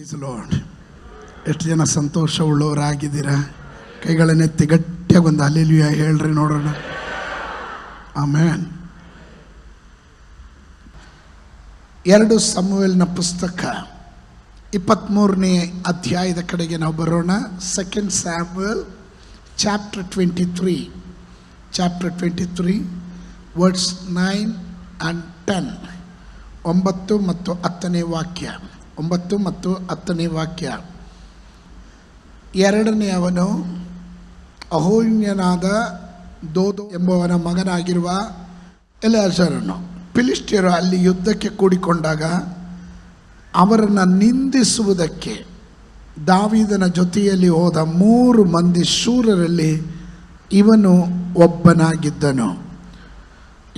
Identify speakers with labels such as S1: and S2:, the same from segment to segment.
S1: Price lord. ಎಷ್ಟು ಜನ ಸಂತೋಷವುಳ್ಳವರಾಗಿದ್ದೀರಾ? ಕೈಗಳನ್ನೆತ್ತಿ ಗಟ್ಟಿಯಾಗಿ ಒಂದು ಹಲ್ಲೆಲೂಯಾ ಹೇಳ್ರಿ ನೋಡೋಣ. ಆಮೆನ್. 2 ಸಮುವೇಲನ ಪುಸ್ತಕ 23ನೇ ಅಧ್ಯಾಯದ ಕಡೆಗೆ ನಾವು ಬರೋಣ. 2 Samuel ಚಾಪ್ಟರ್ 23 ವರ್ಡ್ಸ್ 9 and 10. 9 ಮತ್ತು 10ನೇ ವಾಕ್ಯ. 9 ಮತ್ತು 10ನೇ ವಾಕ್ಯ. ಎರಡನೆಯವನು ಅಹೋನ್ಯನಾದ ದೋದೋ ಎಂಬವನ ಮಗನಾಗಿರುವ ಎಲೆಯಾಜರನು. ಫಿಲಿಷ್ಟಿಯರು ಅಲ್ಲಿ ಯುದ್ಧಕ್ಕೆ ಕೂಡಿಕೊಂಡಾಗ ಅವರನ್ನು ನಿಂದಿಸುವುದಕ್ಕೆ ದಾವೀದನ ಜೊತೆಯಲ್ಲಿ ಹೋದ 3 ಮಂದಿ ಶೂರರಲ್ಲಿ ಇವನು ಒಬ್ಬನಾಗಿದ್ದನು.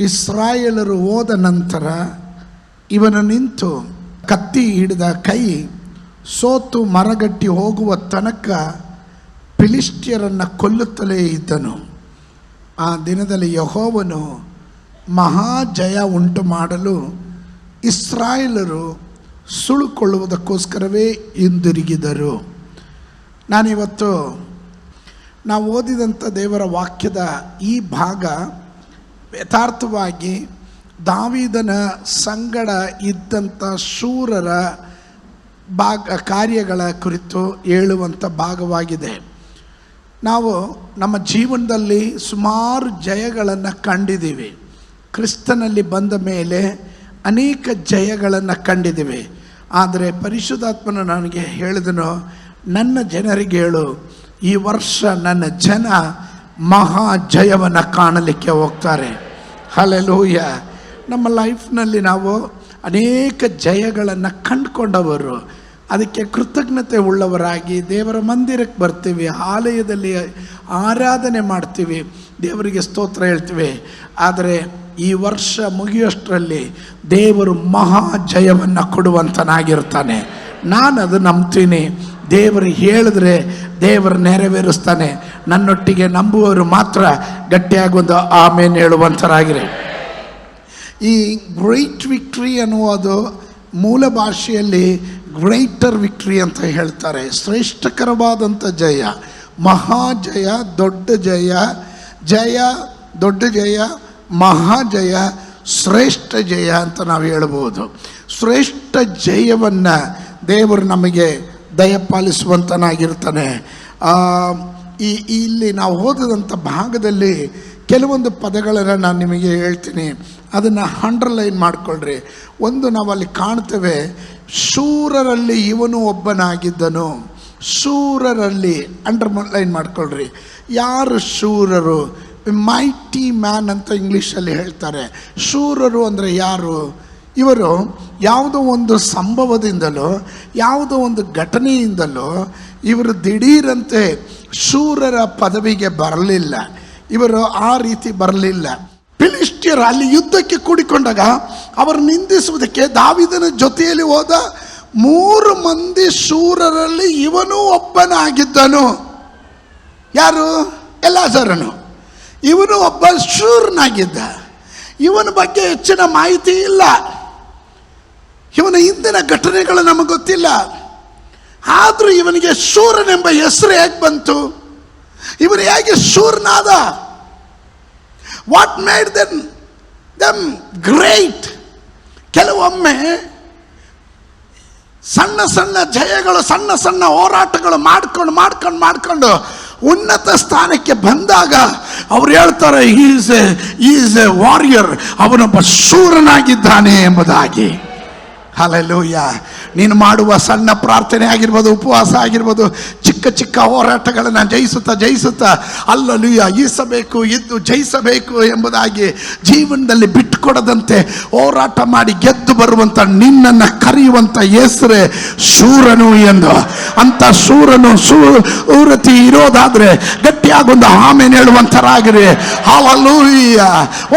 S1: ಇಸ್ರಾಯೇಲರು ಹೋದ ನಂತರ ಇವನು ನಿಂತು ಕತ್ತಿ ಹಿಡಿದ ಕೈ ಸೋತು ಮರಗಟ್ಟಿ ಹೋಗುವ ತನಕ ಫಿಲಿಷ್ಟಿಯರನ್ನು ಕೊಲ್ಲುತ್ತಲೇ ಇದ್ದನು. ಆ ದಿನದಲ್ಲಿ ಯೆಹೋವನು ಮಹಾಜಯ ಉಂಟು ಮಾಡಲು ಇಸ್ರಾಯೇಲರು ಸುಳುಕೊಳ್ಳುವುದಕ್ಕೋಸ್ಕರವೇ ಹಿಂದಿರುಗಿದರು. ನಾನಿವತ್ತು ನಾವು ಓದಿದಂಥ ದೇವರ ವಾಕ್ಯದ ಈ ಭಾಗ ಯಥಾರ್ಥವಾಗಿ ದಾವೀದನ ಸಂಗಡ ಇದ್ದಂಥ ಶೂರರ ಕಾರ್ಯಗಳ ಕುರಿತು ಹೇಳುವಂಥ ಭಾಗವಾಗಿದೆ. ನಾವು ನಮ್ಮ ಜೀವನದಲ್ಲಿ ಸುಮಾರು ಜಯಗಳನ್ನು ಕಂಡಿದ್ದೀವಿ. ಕ್ರಿಸ್ತನಲ್ಲಿ ಬಂದ ಮೇಲೆ ಅನೇಕ ಜಯಗಳನ್ನು ಕಂಡಿದ್ದೀವಿ. ಆದರೆ ಪರಿಶುದ್ಧಾತ್ಮನು ನನಗೆ ಹೇಳಿದನು, ನನ್ನ ಜನರಿಗೆ ಹೇಳು, ಈ ವರ್ಷ ನನ್ನ ಜನ ಮಹಾ ಜಯವನ್ನು ಕಾಣಲಿಕ್ಕೆ ಹೋಗ್ತಾರೆ. ಹಲ್ಲೆಲೂಯ. ನಮ್ಮ ಲೈಫ್ನಲ್ಲಿ ನಾವು ಅನೇಕ ಜಯಗಳನ್ನು ಕಂಡುಕೊಂಡವರು. ಅದಕ್ಕೆ ಕೃತಜ್ಞತೆ ಉಳ್ಳವರಾಗಿ ದೇವರ ಮಂದಿರಕ್ಕೆ ಬರ್ತೀವಿ, ಆಲಯದಲ್ಲಿ ಆರಾಧನೆ ಮಾಡ್ತೀವಿ, ದೇವರಿಗೆ ಸ್ತೋತ್ರ ಹೇಳ್ತೀವಿ. ಆದರೆ ಈ ವರ್ಷ ಮುಗಿಯೋಷ್ಟರಲ್ಲಿ ದೇವರು ಮಹಾ ಜಯವನ್ನು ಕೊಡುವಂತನಾಗಿರ್ತಾನೆ. ನಾನು ಅದು ನಂಬ್ತೀನಿ. ದೇವರು ಹೇಳಿದ್ರೆ ದೇವರು ನೆರವೇರಿಸ್ತಾನೆ. ನನ್ನೊಟ್ಟಿಗೆ ನಂಬುವವರು ಮಾತ್ರ ಗಟ್ಟಿಯಾಗಿ ಒಂದು ಆಮೇನ್ ಹೇಳುವಂಥರಾಗಿರಿ. ಈ ಗ್ರೇಟ್ ವಿಕ್ಟ್ರಿ ಅನ್ನುವುದು ಮೂಲ ಭಾಷೆಯಲ್ಲಿ ಗ್ರೇಟರ್ ವಿಕ್ಟ್ರಿ ಅಂತ ಹೇಳ್ತಾರೆ. ಶ್ರೇಷ್ಠಕರವಾದಂಥ ಜಯ, ಮಹಾಜಯ, ದೊಡ್ಡ ಜಯ, ಜಯ, ದೊಡ್ಡ ಜಯ, ಮಹಾಜಯ, ಶ್ರೇಷ್ಠ ಜಯ ಅಂತ ನಾವು ಹೇಳ್ಬೋದು. ಶ್ರೇಷ್ಠ ಜಯವನ್ನು ದೇವರು ನಮಗೆ ದಯಪಾಲಿಸುವಂತನಾಗಿರ್ತಾನೆ. ಇಲ್ಲಿ ನಾವು ಓದಿದಂಥ ಭಾಗದಲ್ಲಿ ಕೆಲವೊಂದು ಪದಗಳನ್ನು ನಾನು ನಿಮಗೆ ಹೇಳ್ತೀನಿ, ಅದನ್ನು ಅಂಡರ್ಲೈನ್ ಮಾಡಿಕೊಳ್ಳ್ರಿ. ಒಂದು, ನಾವಲ್ಲಿ ಕಾಣ್ತೇವೆ, ಶೂರರಲ್ಲಿ ಇವನು ಒಬ್ಬನಾಗಿದ್ದನು. ಶೂರರಲ್ಲಿ ಅಂಡರ್ಲೈನ್ ಮಾಡ್ಕೊಳ್ರಿ. ಯಾರು ಶೂರರು? ಮೈಟಿ ಮ್ಯಾನ್ ಅಂತ ಇಂಗ್ಲೀಷಲ್ಲಿ ಹೇಳ್ತಾರೆ. ಶೂರರು ಅಂದರೆ ಯಾರು? ಇವರು ಯಾವುದೋ ಒಂದು ಸಂಭವದಿಂದಲೋ ಯಾವುದೋ ಒಂದು ಘಟನೆಯಿಂದಲೋ ಇವರು ದಿಢೀರಂತೆ ಶೂರರ ಪದವಿಗೆ ಬರಲಿಲ್ಲ. ಇವರು ಆ ರೀತಿ ಬರಲಿಲ್ಲ. ಫಿಲಿಷ್ಟಿಯರು ಅಲ್ಲಿ ಯುದ್ಧಕ್ಕೆ ಕೂಡಿಕೊಂಡಾಗ ಅವರು ನಿಂದಿಸುವುದಕ್ಕೆ ದಾವೀದನ ಜೊತೆಯಲ್ಲಿ ಹೋದ 3 ಮಂದಿ ಶೂರರಲ್ಲಿ ಇವನು ಒಬ್ಬನಾಗಿದ್ದನು. ಯಾರು? ಎಲೆಯಾಜರನು. ಇವನು ಒಬ್ಬ ಶೂರನಾಗಿದ್ದ. ಇವನ ಬಗ್ಗೆ ಹೆಚ್ಚಿನ ಮಾಹಿತಿ ಇಲ್ಲ. ಇವನ ಹಿಂದಿನ ದಘಟನೆಗಳು ನಮಗೆ ಗೊತ್ತಿಲ್ಲ. ಆದರೂ ಇವನಿಗೆ ಶೂರನೆಂಬ ಹೆಸರು ಹೇಗೆ ಬಂತು? ಇವನು ಹೇಗೆ ಶೂರನಾದ? What made them great? ಕೆಲವೊಮ್ಮೆ ಸಣ್ಣ ಸಣ್ಣ ಜಯಗಳು, ಸಣ್ಣ ಸಣ್ಣ ಹೋರಾಟಗಳು ಮಾಡ್ಕೊಂಡು ಉನ್ನತ ಸ್ಥಾನಕ್ಕೆ ಬಂದಾಗ ಅವ್ರು ಹೇಳ್ತಾರೆ, ಈಸ್ ಎ ವಾರಿಯರ್, ಅವನೊಬ್ಬ ಶೂರನಾಗಿದ್ದಾನೆ ಎಂಬುದಾಗಿ. ಹಲ್ಲೆಲೂಯ. ನೀನು ಮಾಡುವ ಸಣ್ಣ ಪ್ರಾರ್ಥನೆ ಆಗಿರ್ಬೋದು, ಉಪವಾಸ ಆಗಿರ್ಬೋದು, ಚಿಕ್ಕ ಹೋರಾಟಗಳನ್ನು ಜಯಿಸುತ್ತಾ ಹಲ್ಲೆಲೂಯ ಈಸಬೇಕು, ಇದ್ದು ಜಯಿಸಬೇಕು ಎಂಬುದಾಗಿ ಜೀವನದಲ್ಲಿ ಬಿಟ್ಟುಕೊಡದಂತೆ ಹೋರಾಟ ಮಾಡಿ ಗೆದ್ದು ಬರುವಂಥ ನಿನ್ನನ್ನು ಕರೆಯುವಂಥ ಹೆಸರೇ ಶೂರನು ಎಂದು. ಅಂಥ ಶೂರತಿ ಇರೋದಾದರೆ ಗಟ್ಟಿಯಾಗೊಂದು ಆಮೇನ್ ಹೇಳುವಂಥರಾಗಿರಿ. ಹಲ್ಲೆಲೂಯ.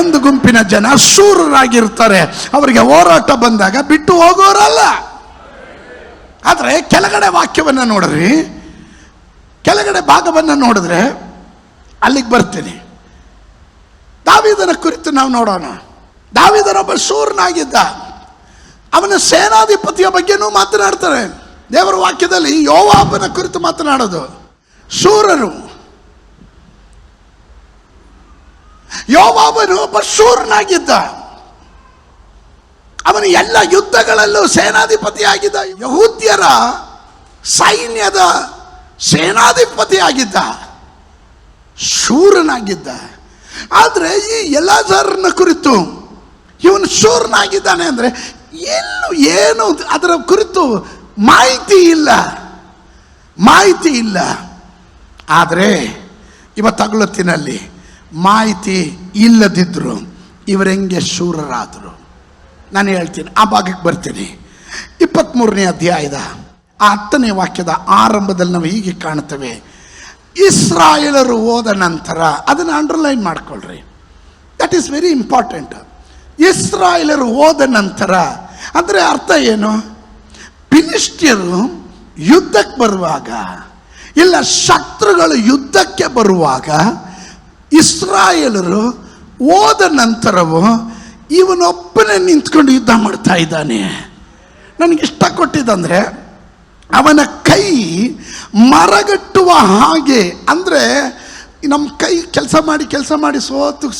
S1: ಒಂದು ಗುಂಪಿನ ಜನ ಶೂರರಾಗಿರ್ತಾರೆ. ಅವರಿಗೆ ಹೋರಾಟ ಬಂದಾಗ ಬಿಟ್ಟು ಹೋಗೋರಲ್ಲ. ಆದರೆ ಕೆಳಗಡೆ ವಾಕ್ಯವನ್ನು ನೋಡ್ರಿ, ಕೆಳಗಡೆ ಭಾಗವನ್ನು ನೋಡಿದ್ರೆ ಅಲ್ಲಿಗೆ ಬರ್ತೀನಿ. ದಾವೀದನ ಕುರಿತು ನಾವು ನೋಡೋಣ. ದಾವೀದನೊಬ್ಬ ಶೂರನಾಗಿದ್ದ. ಅವನ ಸೇನಾಧಿಪತಿಯ ಬಗ್ಗೆನೂ ಮಾತನಾಡ್ತಾರೆ. ದೇವರ ವಾಕ್ಯದಲ್ಲಿ ಯೋವಾಬನ ಕುರಿತು ಮಾತನಾಡೋದು. ಶೂರರು, ಯೋವಾಬನು ಒಬ್ಬ ಶೂರನಾಗಿದ್ದ. ಅವನು ಎಲ್ಲ ಯುದ್ಧಗಳಲ್ಲೂ ಸೇನಾಧಿಪತಿಯಾಗಿದ್ದ. ಯಹೂದ್ಯರ ಸೈನ್ಯದ ಸೇನಾಧಿಪತಿಯಾಗಿದ್ದ, ಶೂರನಾಗಿದ್ದ. ಆದರೆ ಈ ಎಲಾಜಾರನ ಕುರಿತು ಇವನು ಶೂರನಾಗಿದ್ದಾನೆ ಅಂದರೆ ಏನು ಅದರ ಕುರಿತು ಮಾಹಿತಿ ಇಲ್ಲ. ಆದರೆ ಇವತ್ತಾಗಲೊತ್ತಿನಲ್ಲಿ ಮಾಹಿತಿ ಇಲ್ಲದಿದ್ದರು ಇವರೆಂಗೆ ಶೂರರಾದರು. ನಾನು ಹೇಳ್ತೀನಿ, ಆ ಭಾಗಕ್ಕೆ ಬರ್ತೀನಿ. 23ನೇ ಅಧ್ಯಾಯದ 10ನೇ ವಾಕ್ಯದ ಆರಂಭದಲ್ಲಿ ನಾವು ಹೀಗೆ ಕಾಣುತ್ತೇವೆ. ಇಸ್ರಾಯೇಲರು ಹೋದ ನಂತರ, ಅದನ್ನು ಅಂಡರ್ಲೈನ್ ಮಾಡ್ಕೊಳ್ರಿ, ದಟ್ ಈಸ್ ವೆರಿ ಇಂಪಾರ್ಟೆಂಟ್. ಇಸ್ರಾಯೇಲರು ಹೋದ ನಂತರ ಅಂದರೆ ಅರ್ಥ ಏನು? ಫಿಲಿಷ್ಟಿಯರು ಯುದ್ಧಕ್ಕೆ ಬರುವಾಗ, ಇಲ್ಲ ಶತ್ರುಗಳು ಯುದ್ಧಕ್ಕೆ ಬರುವಾಗ, ಇಸ್ರಾಯೇಲರು ಹೋದ ನಂತರವೂ ಇವನೊಬ್ಬನೇ ನಿಂತ್ಕೊಂಡು ಯುದ್ಧ ಮಾಡ್ತಾ ಇದ್ದಾನೆ. ನನಗಿಷ್ಟ ಕೊಟ್ಟಿದ್ದಂದರೆ ಅವನ ಕೈ ಮರಗಟ್ಟುವ ಹಾಗೆ, ಅಂದರೆ ನಮ್ಮ ಕೈ ಕೆಲಸ ಮಾಡಿ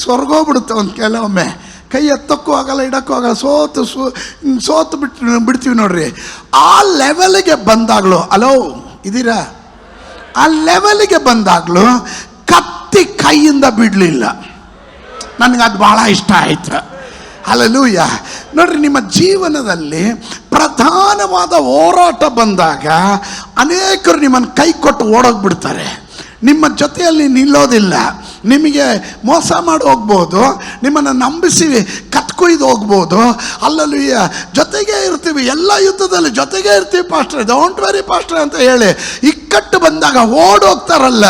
S1: ಸೊರಗೋಗ್ಬಿಡುತ್ತೆ. ಒಂದು ಕೆಲವೊಮ್ಮೆ ಕೈ ಎತ್ತಕ್ಕೂ ಆಗಲ್ಲ, ಇಡಕ್ಕೂ ಆಗಲ್ಲ, ಸೋತು ಬಿಡ್ತೀವಿ ನೋಡ್ರಿ. ಆ ಲೆವೆಲ್ಗೆ ಬಂದಾಗಲೂ, ಅಲೋ ಇದೀರಾ, ಆ ಲೆವೆಲ್ಗೆ ಬಂದಾಗಲೂ ಕತ್ತಿ ಕೈಯಿಂದ ಬಿಡಲಿಲ್ಲ. ನನಗದು ಭಾಳ ಇಷ್ಟ ಆಯ್ತು. ಹಲ್ಲೆಲೂಯ. ನೋಡ್ರಿ, ನಿಮ್ಮ ಜೀವನದಲ್ಲಿ ಪ್ರಧಾನವಾದ ಹೋರಾಟ ಬಂದಾಗ ಅನೇಕರು ನಿಮ್ಮನ್ನು ಕೈ ಕೊಟ್ಟು ಓಡೋಗ್ಬಿಡ್ತಾರೆ. ನಿಮ್ಮ ಜೊತೆಯಲ್ಲಿ ನಿಲ್ಲೋದಿಲ್ಲ. ನಿಮಗೆ ಮೋಸ ಮಾಡಿ ಹೋಗ್ಬೋದು, ನಿಮ್ಮನ್ನು ನಂಬಿಸಿ ಕತ್ಕೊಯ್ದು ಹೋಗ್ಬೋದು. ಹಲ್ಲೆಲೂಯ. ಜೊತೆಗೆ ಇರ್ತೀವಿ, ಎಲ್ಲ ಯುದ್ಧದಲ್ಲಿ ಜೊತೆಗೆ ಇರ್ತೀವಿ ಪಾಸ್ಟರ್, ಡೋಂಟ್ ವೆರಿ ಪಾಸ್ಟರ್ ಅಂತ ಹೇಳಿ ಇಕ್ಕಟ್ಟು ಬಂದಾಗ ಓಡೋಗ್ತಾರಲ್ಲ,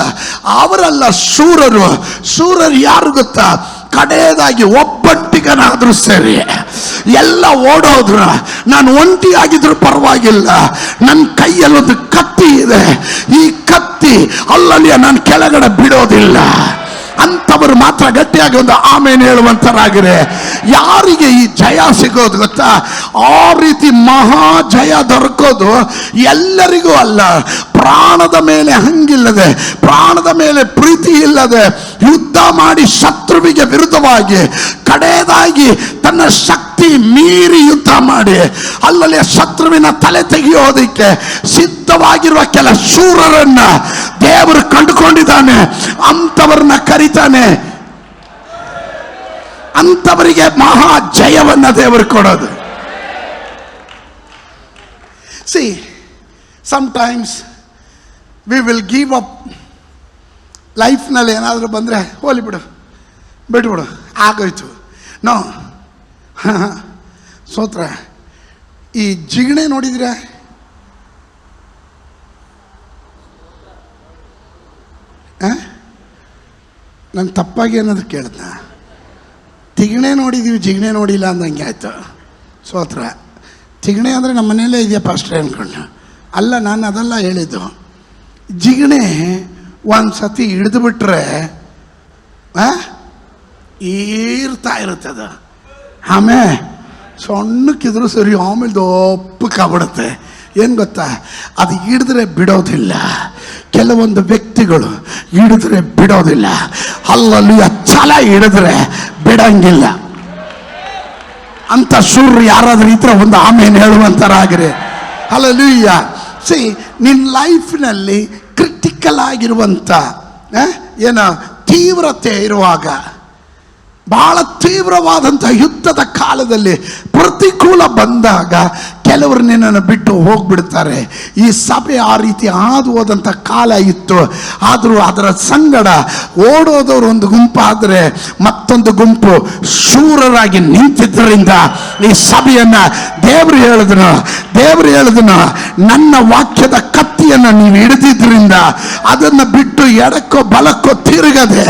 S1: ಅವರಲ್ಲ ಶೂರರು. ಶೂರರು ಯಾರು ಗೊತ್ತಾ? ಕಡೆಯದಾಗಿ ಒಬ್ಬಂಟಿಗನಾದ್ರೂ ಸರಿ, ಎಲ್ಲ ಓಡೋದ್ರು, ನಾನು ಒಂಟಿಯಾಗಿದ್ರು ಪರವಾಗಿಲ್ಲ, ನನ್ನ ಕೈಯಲ್ಲೊಂದು ಕತ್ತಿ ಇದೆ, ಈ ಕತ್ತಿ ಅಲ್ಲಲ್ಲಿಯ ನಾನು ಕೆಳಗಡೆ ಬಿಡೋದಿಲ್ಲ ಅಂಥವರು ಮಾತ್ರ ಗಟ್ಟಿಯಾಗಿ ಒಂದು ಆಮೇಲೆ ಹೇಳುವಂತರಾಗಿರೆ. ಯಾರಿಗೆ ಈ ಜಯ ಸಿಗೋದು ಗೊತ್ತಾ? ಆ ರೀತಿ ಮಹಾ ಜಯ ದೊರಕೋದು ಎಲ್ಲರಿಗೂ ಅಲ್ಲ. ಪ್ರಾಣದ ಮೇಲೆ ಹಂಗಿಲ್ಲದೆ, ಪ್ರಾಣದ ಮೇಲೆ ಪ್ರೀತಿ ಇಲ್ಲದೆ ಯುದ್ಧ ಮಾಡಿ ಶತ್ರುವಿಗೆ ವಿರುದ್ಧವಾಗಿ ಕಡೆಯದಾಗಿ ತನ್ನ ಶಕ್ತಿ ಮೀರಿ ಯುದ್ಧ ಮಾಡಿ ಅಲ್ಲಲ್ಲಿ ಶತ್ರುವಿನ ತಲೆ ತೆಗೆಯೋದಕ್ಕೆ ಸಿದ್ಧವಾಗಿರುವ ಕೆಲ ಶೂರರನ್ನ ದೇವರು ಕಂಡುಕೊಂಡಿದ್ದಾನೆ. ಅಂಥವ್ರನ್ನ ಕರೀತಾನೆ, ಅಂಥವರಿಗೆ ಮಹಾ ಜಯವನ್ನ ದೇವರು ಕೊಡೋದು. See, sometimes we will give up. ಲೈಫ್ನಲ್ಲಿ ಏನಾದರೂ ಬಂದರೆ ಹೋಲಿ ಬಿಟ್ಬಿಡು, ಆಗೋಯ್ತು. ನೋ, ಸೋತ್ರ. ಈ ಜಿಗಣೆ ನೋಡಿದ್ರೆ, ನಾನು ತಪ್ಪಾಗಿ ಏನಾದ್ರು ಕೇಳಿದ್ನ? ತಿಗಣೆ ನೋಡಿದ್ದೀವಿ, ಜಿಗಣೆ ನೋಡಿಲ್ಲ ಅಂದಂಗೆ ಆಯಿತು. ಸೋತ್ರ. ತಿಗಣೆ ಅಂದರೆ ನಮ್ಮ ಮನೆಯಲ್ಲೇ ಇದೆಯಾ ಪಾಸ್ಟ್ರೆ ಅಂದ್ಕೊಂಡು ಅಲ್ಲ, ನಾನು ಅದೆಲ್ಲ ಹೇಳಿದ್ದು. ಜಿಗಣೆ ಒಂದು ಸತಿ ಹಿಡಿದು ಬಿಟ್ರೆ ಈರ್ತಾ ಇರುತ್ತೆ ಅದು. ಆಮೇಲೆ ಸಣ್ಣಕ್ಕಿದ್ರು ಸರಿ, ಆಮೇಲೆ ದೊಪ್ಪಕ್ಕಾಗ್ಬಿಡುತ್ತೆ. ಏನು ಗೊತ್ತಾ? ಅದು ಹಿಡಿದ್ರೆ ಬಿಡೋದಿಲ್ಲ. ಕೆಲವೊಂದು ವ್ಯಕ್ತಿಗಳು ಹಿಡಿದ್ರೆ ಬಿಡೋದಿಲ್ಲ, ಅಲ್ಲಲ್ಲಿ ಛಲ ಹಿಡಿದ್ರೆ ಬಿಡಂಗಿಲ್ಲ. ಅಂತ ಶೂರ್ರು ಯಾರಾದ್ರೂ ಇದ್ರೆ ಒಂದು ಆಮೇಲೆ ಹೇಳುವಂತರಾಗಿರಿ. ಹಲ್ಲೆಲೂಯ. ಸಿ, ನಿನ್ನ ಲೈಫ್ನಲ್ಲಿ ಕ್ರಿಟಿಕಲ್ ಆಗಿರುವಂಥ ಏನು ತೀವ್ರತೆ ಇರುವಾಗ, ಬಹಳ ತೀವ್ರವಾದಂಥ ಯುದ್ಧದ ಕಾಲದಲ್ಲಿ ಪ್ರತಿಕೂಲ ಬಂದಾಗ ಕೆಲವರು ನಿನ್ನನ್ನು ಬಿಟ್ಟು ಹೋಗ್ಬಿಡ್ತಾರೆ. ಈ ಸಭೆ ಆ ರೀತಿ ಹಾದು ಹೋದಂಥ ಕಾಲ ಇತ್ತು. ಆದರೂ ಅದರ ಸಂಗಡ ಓಡೋದವರು ಒಂದು ಗುಂಪಾದರೆ ಮತ್ತೊಂದು ಗುಂಪು ಶೂರರಾಗಿ ನಿಂತಿದ್ದರಿಂದ ಈ ಸಭೆಯನ್ನು ದೇವರು ಹೇಳಿದನು, ನನ್ನ ವಾಕ್ಯದ ಕತ್ತಿಯನ್ನು ನೀವು ಹಿಡಿದಿದ್ರಿಂದ ಅದನ್ನು ಬಿಟ್ಟು ಎಡಕ್ಕೋ ಬಲಕ್ಕೋ ತಿರುಗದೆ,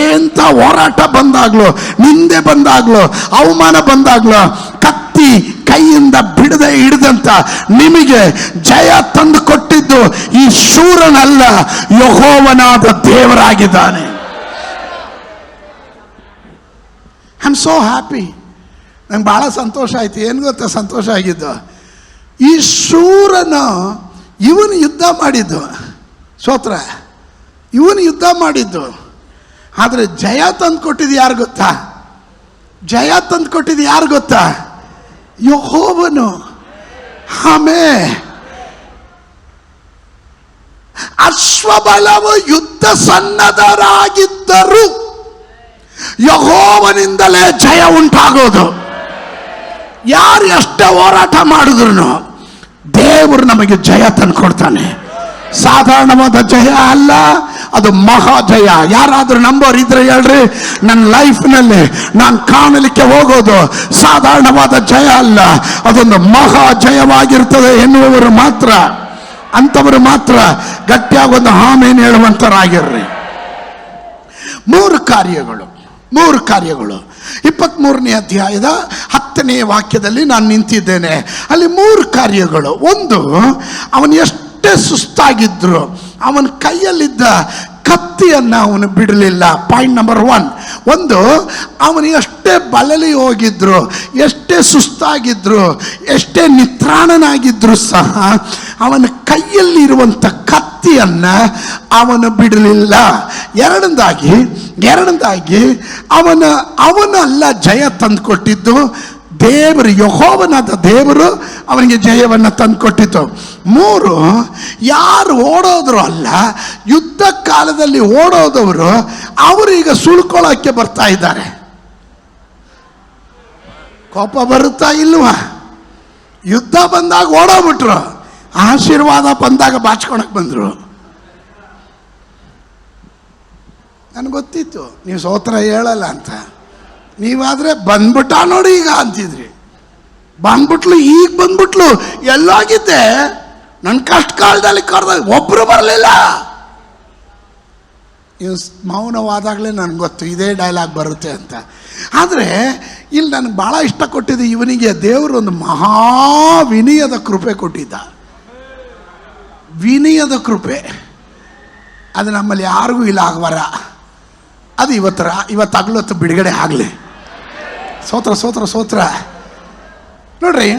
S1: ಎಂಥ ಹೋರಾಟ ಬಂದಾಗ್ಲೂ, ನಿಂದೆ ಬಂದಾಗ್ಲೂ, ಅವಮಾನ ಬಂದಾಗ್ಲೂ ಕತ್ತಿ ಕೈಯಿಂದ ಬಿಡದೆ ಹಿಡಿದಂತ ನಿಮಗೆ ಜಯ ತಂದು ಕೊಟ್ಟಿದ್ದು ಈ ಶೂರನಲ್ಲ, ಯೆಹೋವನಾದ ದೇವರಾಗಿದ್ದಾನೆ. I am so happy. ನಂಗೆ ಬಹಳ ಸಂತೋಷ ಆಯ್ತು. ಏನು ಗೊತ್ತಾ ಸಂತೋಷ ಆಗಿದ್ದು? ಈ ಶೂರನ ಇವನು ಯುದ್ಧ ಮಾಡಿದ್ದು, ಸ್ತೋತ್ರ, ಇವನು ಯುದ್ಧ ಮಾಡಿದ್ದು. ಆದರೆ ಜಯ ತಂದು ಕೊಟ್ಟಿದ್ದು ಯಾರು ಗೊತ್ತಾ? ಜಯ ತಂದು ಕೊಟ್ಟಿದ್ದು ಯಾರು ಗೊತ್ತಾ? ಯೆಹೋವನು. ಆಮೆನ್. ಅಶ್ವಬಲವು ಯುದ್ಧ ಸನ್ನದ್ಧರಾಗಿದ್ದರು ಯೆಹೋವನಿಂದಲೇ ಜಯ ಉಂಟಾಗೋದು. ಯಾರು ಎಷ್ಟೇ ಹೋರಾಟ ಮಾಡಿದ್ರು ದೇವರು ನಮಗೆ ಜಯ ತಂದು ಕೊಡ್ತಾನೆ. ಸಾಧಾರಣವಾದ ಜಯ ಅಲ್ಲ, ಅದು ಮಹಾ ಜಯ. ಯಾರಾದ್ರೂ ನಂಬೋರು ಇದ್ರೆ ಹೇಳ್ರಿ, ನನ್ನ ಲೈಫ್ನಲ್ಲಿ ನಾನು ಕಾಣಲಿಕ್ಕೆ ಹೋಗೋದು ಸಾಧಾರಣವಾದ ಜಯ ಅಲ್ಲ, ಅದೊಂದು ಮಹಾ ಜಯವಾಗಿರ್ತದೆ ಎನ್ನುವವರು ಮಾತ್ರ, ಅಂಥವರು ಮಾತ್ರ ಗಟ್ಟಿಯಾಗಿ ಒಂದು ಆಮೆನ್ ಹೇಳುವಂತರಾಗಿರ್ರಿ. ಮೂರು ಕಾರ್ಯಗಳು 23ನೇ ಅಧ್ಯಾಯದ 10ನೇ ವಾಕ್ಯದಲ್ಲಿ ನಾನು ನಿಂತಿದ್ದೇನೆ. ಅಲ್ಲಿ 3 ಕಾರ್ಯಗಳು. ಒಂದು, ಅವನು ಎಷ್ಟೇ ಸುಸ್ತಾಗಿದ್ರು ಅವನ ಕೈಯಲ್ಲಿದ್ದ ಕತ್ತಿಯನ್ನು ಅವನು ಬಿಡಲಿಲ್ಲ. Point number 1. ಒಂದು, ಅವನು ಎಷ್ಟೇ ಬಳಲಿ ಹೋಗಿದ್ರು, ಎಷ್ಟೇ ಸುಸ್ತಾಗಿದ್ರು, ಎಷ್ಟೇ ನಿತ್ರಾಣನಾಗಿದ್ರು ಸಹ ಅವನ ಕೈಯಲ್ಲಿರುವಂಥ ಕತ್ತಿಯನ್ನು ಅವನು ಬಿಡಲಿಲ್ಲ. ಎರಡನೇದಾಗಿ ಅವನಲ್ಲ ಜಯ ತಂದುಕೊಟ್ಟಿದ್ದು, ದೇವರು, ಯೆಹೋವನಾದ ದೇವರು ಅವನಿಗೆ ಜಯವನ್ನು ತಂದುಕೊಟ್ಟಿತ್ತು. 3, ಯಾರು ಓಡೋದ್ರು ಅಲ್ಲ, ಯುದ್ಧ ಕಾಲದಲ್ಲಿ ಓಡೋದವರು ಅವರು ಈಗ ಸುಳ್ಕೊಳ್ಳೋಕ್ಕೆ ಬರ್ತಾ ಇದ್ದಾರೆ. ಕೋಪ ಬರುತ್ತಾ ಇಲ್ವಾ? ಯುದ್ಧ ಬಂದಾಗ ಓಡೋಗ್ಬಿಟ್ರು, ಆಶೀರ್ವಾದ ಬಂದಾಗ ಬಾಚ್ಕೊಳಕ್ ಬಂದ್ರು. ನನಗೆ ಗೊತ್ತಿತ್ತು ನೀವು ಸ್ತೋತ್ರ ಹೇಳಲ್ಲ ಅಂತ. ನೀವಾದ್ರೆ ಬಂದ್ಬಿಟ್ಟ ನೋಡಿ ಈಗ ಅಂತಿದ್ರಿ. ಬಂದ್ಬಿಟ್ಲು, ಈಗ ಬಂದ್ಬಿಟ್ಲು. ಎಲ್ಲೋಗಿದ್ದೆ? ನನ್ನ ಕಷ್ಟ ಕಾಲದಲ್ಲಿ ಕರೆದಾಗ ಒಬ್ರು ಬರಲಿಲ್ಲ. ನೀವು ಮೌನವಾದಾಗಲೇ ನನಗೆ ಗೊತ್ತು ಇದೇ ಡೈಲಾಗ್ ಬರುತ್ತೆ ಅಂತ. ಆದರೆ ಇಲ್ಲಿ ನನಗೆ ಭಾಳ ಇಷ್ಟ ಕೊಟ್ಟಿದ್ದು, ಇವನಿಗೆ ದೇವರು ಒಂದು ಮಹಾ ವಿನಯದ ಕೃಪೆ ಕೊಟ್ಟಿದ್ದ. ವಿನಯದ ಕೃಪೆ ಅದು ನಮ್ಮಲ್ಲಿ ಯಾರಿಗೂ ಇಲ್ಲ ಆಗವರ. ಅದು ಇವತ್ತಾಗ್ಲೊತ್ತು ಬಿಡುಗಡೆ ಆಗಲಿ. ಸ್ತೋತ್ರ. ನೋಡ್ರಿ,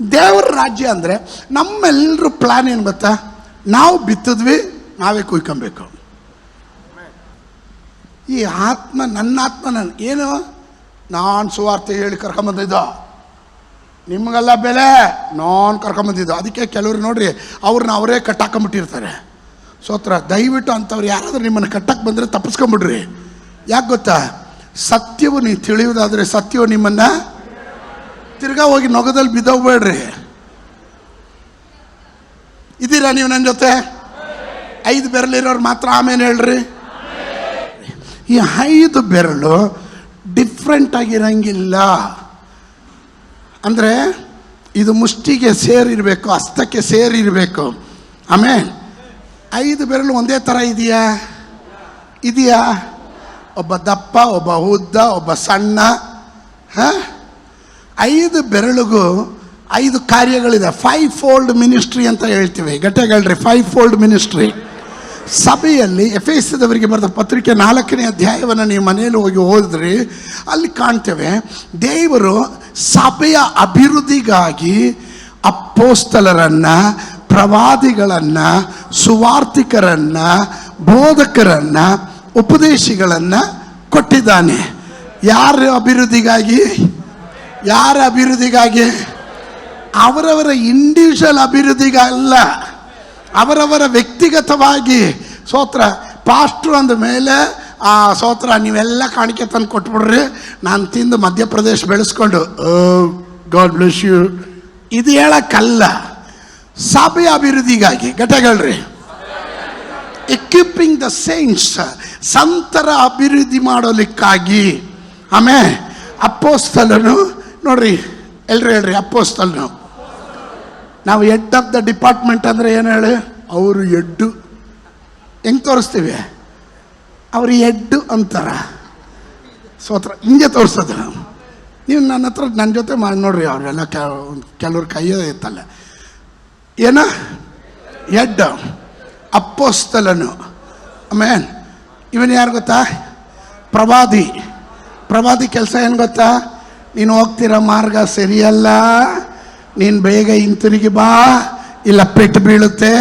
S1: ದೇವರ ರಾಜ್ಯ ಅಂದರೆ ನಮ್ಮೆಲ್ಲರ ಪ್ಲಾನ್ ಏನು ಗೊತ್ತಾ? ನಾವು ಬಿತ್ತಿದ್ವಿ, ನಾವೇ ಕುಯ್ಕೊಬೇಕು. ಈ ಆತ್ಮ, ನನ್ನ ಆತ್ಮ, ಏನು ನಾನು ಸುವಾರ್ತೆ ಹೇಳಿ ಕರ್ಕೊಂಬಂದಿದ್ದ, ನಿಮಗೆಲ್ಲ ಬೆಲೆ ನಾನು ಕರ್ಕೊಂಬಂದಿದ್ದು. ಅದಕ್ಕೆ ಕೆಲವರು ನೋಡ್ರಿ ಅವ್ರನ್ನ ಅವರೇ ಕಟ್ಟಾಕೊಂಬಿಟ್ಟಿರ್ತಾರೆ. ಸ್ತೋತ್ರ. ದಯವಿಟ್ಟು ಅಂಥವ್ರು ಯಾರಾದ್ರೂ ನಿಮ್ಮನ್ನು ಕಟ್ಟಕ್ಕೆ ಬಂದರೆ ತಪ್ಪಿಸ್ಕೊಂಬಿಡ್ರಿ. ಯಾಕೆ ಗೊತ್ತಾ? ಸತ್ಯವು ನೀವು ತಿಳಿಯುವುದಾದರೆ ಸತ್ಯವು ನಿಮ್ಮನ್ನು ತಿರ್ಗಾ ಹೋಗಿ ನೊಗದಲ್ಲಿ ಬಿದ್ದೋಗ್ಬೇಡ್ರಿ. ಇದ್ದೀರಾ ನೀವು ನನ್ನ ಜೊತೆ? 5 ಬೆರಳಿರೋರು ಮಾತ್ರ ಆಮೇಲೆ ಹೇಳ್ರಿ. ಈ 5 ಬೆರಳು ಡಿಫ್ರೆಂಟ್ ಆಗಿರಂಗಿಲ್ಲ. ಅಂದರೆ ಇದು ಮುಷ್ಟಿಗೆ ಸೇರಿರಬೇಕು, ಹಸ್ತಕ್ಕೆ ಸೇರಿರಬೇಕು. ಆಮೇಲೆ 5 ಬೆರಳು ಒಂದೇ ಥರ ಇದೆಯಾ? ಒಬ್ಬ ದಪ್ಪ, ಒಬ್ಬ ಉದ್ದ, ಒಬ್ಬ ಸಣ್ಣ. 5 ಬೆರಳಿಗೂ 5 ಕಾರ್ಯಗಳಿದೆ. 5-fold ಮಿನಿಸ್ಟ್ರಿ ಅಂತ ಹೇಳ್ತೀವಿ. ಗಟ್ಟೆಗಳ್ರಿ, 5-fold ಮಿನಿಸ್ಟ್ರಿ. ಸಭೆಯಲ್ಲಿ ಎಫೆಸದವರಿಗೆ ಬರೆದ ಪತ್ರಿಕೆ 4ನೇ ಅಧ್ಯಾಯವನ್ನು ನೀವು ಮನೆಯಲ್ಲಿ ಹೋಗಿ ಓದಿದ್ರಿ, ಅಲ್ಲಿ ಕಾಣ್ತೇವೆ ದೇವರು ಸಭೆಯ ಅಭಿವೃದ್ಧಿಗಾಗಿ ಅಪೊಸ್ತಲರನ್ನು, ಪ್ರವಾದಿಗಳನ್ನು, ಸುವಾರ್ತಿಕರನ್ನು, ಬೋಧಕರನ್ನು, ಉಪದೇಶಿಗಳನ್ನು ಕೊಟ್ಟಿದ್ದಾನೆ. ಯಾರ ಅಭಿವೃದ್ಧಿಗಾಗಿ? ಅವರವರ ಇಂಡಿವಿಜುವಲ್ ಅಭಿವೃದ್ಧಿಗಲ್ಲ, ಅವರವರ ವ್ಯಕ್ತಿಗತವಾಗಿ. ಸ್ತೋತ್ರ. ಪಾಸ್ಟ್ರು ಅಂದ ಮೇಲೆ ಸ್ತೋತ್ರ, ನೀವೆಲ್ಲ ಕಾಣಿಕೆ ತಂದು ಕೊಟ್ಬಿಡ್ರಿ, ನಾನು ತಿಂದು ಮಧ್ಯಪ್ರದೇಶ ಬೆಳೆಸ್ಕೊಂಡು ಗಾಡ್ ಬ್ಲೆಸ್ ಯು, ಇದು ಹೇಳಕ್ಕಲ್ಲ. ಸಭೆಯ ಅಭಿವೃದ್ಧಿಗಾಗಿ. ಗಟ್ಟೆಗಳ್ರಿ, ಎಕ್ವಿಪಿಂಗ್ ದ ಸೇಂಟ್ಸ್, ಸಂತರ ಅಭಿವೃದ್ಧಿ ಮಾಡೋಲಿಕ್ಕಾಗಿ. ಆಮೇಲೆ ಅಪೊಸ್ತಲನು, ನೋಡ್ರಿ ಎಲ್ರು ಹೇಳ್ರಿ, ಅಪೊಸ್ತಲನು. ನಾವು ಹೆಡ್ ಆಫ್ ದ ಡಿಪಾರ್ಟ್ಮೆಂಟ್ ಅಂದರೆ ಏನು ಹೇಳಿ? ಅವರು ಹೆಡ್ಡು. ಹೆಂಗೆ ತೋರಿಸ್ತೀವಿ? ಅವರು ಹೆಡ್ಡು ಅಂತಾರ. ಸ್ತೋತ್ರ. ಹಿಂಗೆ ತೋರಿಸೋದು. ನೀವು ನನ್ನ ಜೊತೆ ಮಾಡಿ ನೋಡ್ರಿ, ಅವರೆಲ್ಲ ಕೆಲವ್ರ ಕೈಯೇ ಇತ್ತಲ್ಲ, ಏನು ಹೆಡ್ ಅಪೊಸ್ತಲನು. ಆಮೇಲೆ ಇವನು ಯಾರು ಗೊತ್ತಾ? ಪ್ರವಾದಿ ಕೆಲಸ ಏನು ಗೊತ್ತಾ? ನೀನು ಹೋಗ್ತಿರೋ ಮಾರ್ಗ ಸರಿಯಲ್ಲ, ನೀನು ಬೇಗ ಹಿಂತಿರುಗಿ ಬಾ, ಇಲ್ಲ ಪೆಟ್ಟು ಬೀಳುತ್ತೆ.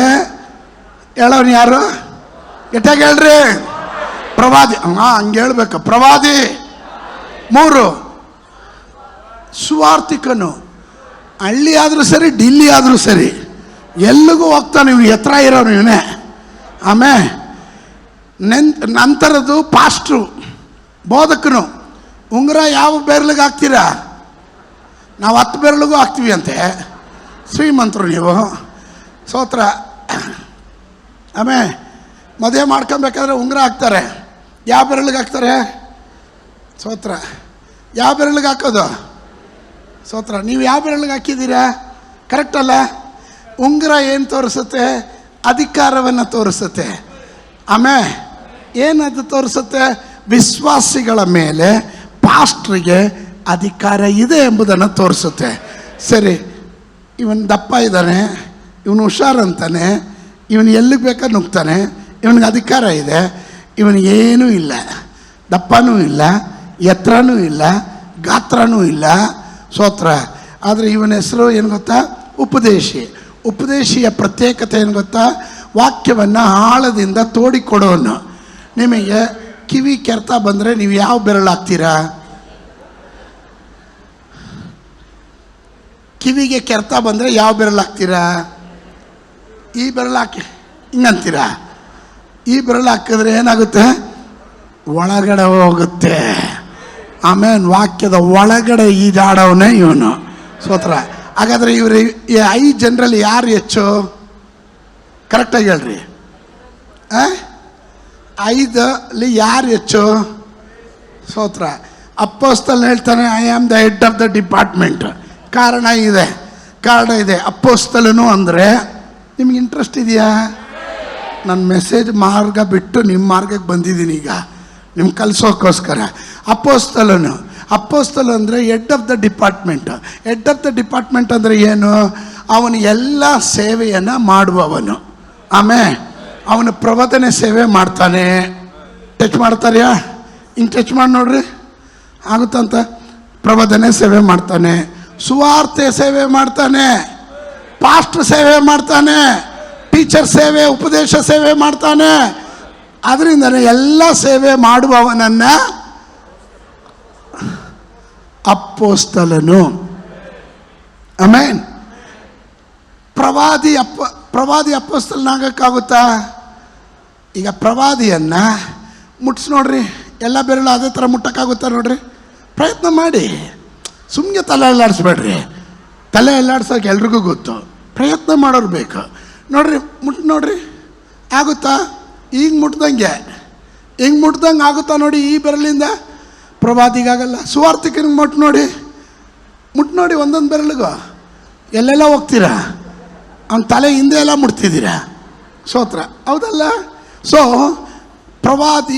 S1: ಹೇಳೋನು ಯಾರು? ಎಟ್ಟಾಗ ಹೇಳ್ರಿ? ಪ್ರವಾದಿ. ಹಂಗೆ ಹೇಳ್ಬೇಕು. ಪ್ರವಾದಿ 3, ಸುವಾರ್ತಿಕನು. ಹಳ್ಳಿ ಆದರೂ ಸರಿ, ಡಿಲ್ಲಿ ಆದರೂ ಸರಿ, ಎಲ್ಲಿಗೂ ಹೋಗ್ತಾನೆ ಇವ್ನು, ಎತ್ತರ ಇರೋನು ಇವನೇ. ಆಮೇಲೆ ನಂತರದ್ದು ಪಾಸ್ಟ್ರು, ಬೋಧಕನು. ಉಂಗುರ ಯಾವ ಬೆರಳಿಗೆ ಹಾಕ್ತೀರಾ? ನಾವು 10 ಬೆರಳಿಗೂ ಹಾಕ್ತೀವಿ ಅಂತೆ. ಶ್ರೀಮಂತರು ನೀವು, ಸ್ತೋತ್ರ. ಆಮೇಲೆ ಮದುವೆ ಮಾಡ್ಕೊಬೇಕಾದ್ರೆ ಉಂಗುರ ಹಾಕ್ತಾರೆ. ಯಾವ ಬೆರಳಿಗೆ ಹಾಕ್ತಾರೆ? ಸ್ತೋತ್ರ. ಯಾವ ಬೆರಳಿಗೆ ಹಾಕೋದು? ಸ್ತೋತ್ರ. ನೀವು ಯಾವ ಬೆರಳಿಗೆ ಹಾಕಿದ್ದೀರಾ? ಕರೆಕ್ಟ್ ಅಲ್ಲ? ಉಂಗುರ ಏನು ತೋರಿಸುತ್ತೆ? ಅಧಿಕಾರವನ್ನು ತೋರಿಸುತ್ತೆ. ಆಮೇಲೆ ಏನದು ತೋರಿಸುತ್ತೆ? ವಿಶ್ವಾಸಿಗಳ ಮೇಲೆ ಪಾಸ್ಟ್ರಿಗೆ ಅಧಿಕಾರ ಇದೆ ಎಂಬುದನ್ನು ತೋರಿಸುತ್ತೆ. ಸರಿ, ಇವನು ದಪ್ಪ ಇದ್ದಾನೆ, ಇವನು ಹುಷಾರಂತಾನೆ, ಇವನು ಎಲ್ಲಿಗೆ ಬೇಕಾದ್ರೆ ನುಗ್ತಾನೆ, ಇವನಿಗೆ ಅಧಿಕಾರ ಇದೆ. ಇವನಿಗೇನೂ ಇಲ್ಲ, ದಪ್ಪನೂ ಇಲ್ಲ, ಎತ್ತರನೂ ಇಲ್ಲ, ಗಾತ್ರನೂ ಇಲ್ಲ. ಸ್ತೋತ್ರ. ಆದರೆ ಇವನ ಹೆಸರು ಏನು ಗೊತ್ತಾ? ಉಪದೇಶಿ. ಉಪದೇಶಿಯ ಪ್ರತ್ಯೇಕತೆ ಏನು ಗೊತ್ತಾ? ವಾಕ್ಯವನ್ನು ಆಳದಿಂದ ತೋಡಿಕೊಡೋನು. ನಿಮಗೆ ಕಿವಿ ಕೆರೆತ ಬಂದರೆ ನೀವು ಯಾವ ಬೆರಳು ಹಾಕ್ತೀರಾ? ಕಿವಿಗೆ ಕೆರೆತ ಬಂದರೆ ಯಾವ ಬೆರಳು ಹಾಕ್ತೀರಾ? ಈ ಬೆರಳು ಹಾಕಿ ಹಿಂಗಂತೀರಾ? ಈ ಬೆರಳು ಹಾಕಿದ್ರೆ ಏನಾಗುತ್ತೆ? ಒಳಗಡೆ ಹೋಗುತ್ತೆ. ಆಮೇಲೆ ವಾಕ್ಯದ ಒಳಗಡೆ ಈಜಾಡವನೇ ಇವನು. ಸ್ತೋತ್ರ. ಹಾಗಾದರೆ ಇವರು ಈ 5 ಜನರಲ್ಲಿ ಯಾರು ಹೆಚ್ಚು? ಕರೆಕ್ಟಾಗಿ ಹೇಳ್ರಿ. 5 ಯಾರು ಹೆಚ್ಚು? ಸ್ತೋತ್ರ. ಅಪೊಸ್ತಲನು ಹೇಳ್ತಾನೆ, I am the head of the department. ಕಾರಣ ಇದೆ. ಅಪೊಸ್ತಲನು ಅಂದರೆ ನಿಮ್ಗೆ ಇಂಟ್ರೆಸ್ಟ್ ಇದೆಯಾ? ನನ್ನ ಮೆಸೇಜ್ ಮಾರ್ಗ ಬಿಟ್ಟು ನಿಮ್ಮ ಮಾರ್ಗಕ್ಕೆ ಬಂದಿದ್ದೀನಿ ಈಗ, ನಿಮ್ಗೆ ಕಲಿಸೋಕ್ಕೋಸ್ಕರ. ಅಪೊಸ್ತಲ ಅಂದರೆ head of the department. Head of the department ಅಂದರೆ ಏನು? ಅವನು ಎಲ್ಲ ಸೇವೆಯನ್ನು ಮಾಡುವವನು. ಆಮೇಲೆ ಅವನು ಪ್ರಬೋಧನೆ ಸೇವೆ ಮಾಡ್ತಾನೆ. ಟಚ್ ಮಾಡ್ತಾರ್ಯಾ? ಹಿಂಗೆ ಟಚ್ ಮಾಡಿ ನೋಡ್ರಿ, ಆಗುತ್ತಂತ. ಪ್ರಬೋಧನೆ ಸೇವೆ ಮಾಡ್ತಾನೆ, ಸುವಾರ್ತೆ ಸೇವೆ ಮಾಡ್ತಾನೆ, ಪಾಸ್ಟರ್ ಸೇವೆ ಮಾಡ್ತಾನೆ, ಟೀಚರ್ ಸೇವೆ, ಉಪದೇಶ ಸೇವೆ ಮಾಡ್ತಾನೆ. ಅದರಿಂದನೇ ಎಲ್ಲ ಸೇವೆ ಮಾಡುವವನನ್ನು ಅಪೊಸ್ತಲನು. ಆಮೇನ್. ಪ್ರವಾದಿ ಅಪೊಸ್ತಲನಾಗಕ್ಕಾಗುತ್ತಾ? ಈಗ ಪ್ರವಾದಿಯನ್ನು ಮುಟ್ಸಿ ನೋಡ್ರಿ, ಎಲ್ಲ ಬೆರಳು ಅದೇ ಥರ ಮುಟ್ಟಕ್ಕಾಗುತ್ತಾ ನೋಡ್ರಿ? ಪ್ರಯತ್ನ ಮಾಡಿ. ಸುಮ್ಮನೆ ತಲೆ ಎಲ್ಲಾಡಿಸ್ಬೇಡ್ರಿ. ತಲೆ ಎಲ್ಲಾಡ್ಸೋಕೆ ಎಲ್ರಿಗೂ ಗೊತ್ತು, ಪ್ರಯತ್ನ ಮಾಡೋರು ಬೇಕು. ನೋಡ್ರಿ, ನೋಡ್ರಿ, ಆಗುತ್ತಾ? ಈಗ ಮುಟ್ದಂಗೆ, ಹಿಂಗೆ ಮುಟ್ದಂಗೆ ಆಗುತ್ತಾ ನೋಡಿ? ಈ ಬೆರಳಿಂದ ಪ್ರವಾದಿಗಾಗಲ್ಲ. ಸುವಾರ್ತಿಕನಿಗೆ ಮುಟ್ಟು ನೋಡಿ ಒಂದೊಂದು ಬೆರಳಿಗೂ. ಎಲ್ಲೆಲ್ಲ ಹೋಗ್ತೀರಾ? ಅವ್ನ ತಲೆ ಹಿಂದೆ ಎಲ್ಲ ಮುಟ್ತಿದ್ದೀರಾ. ಸ್ತೋತ್ರ. ಹೌದಲ್ಲ? ಸೊ ಪ್ರವಾದಿ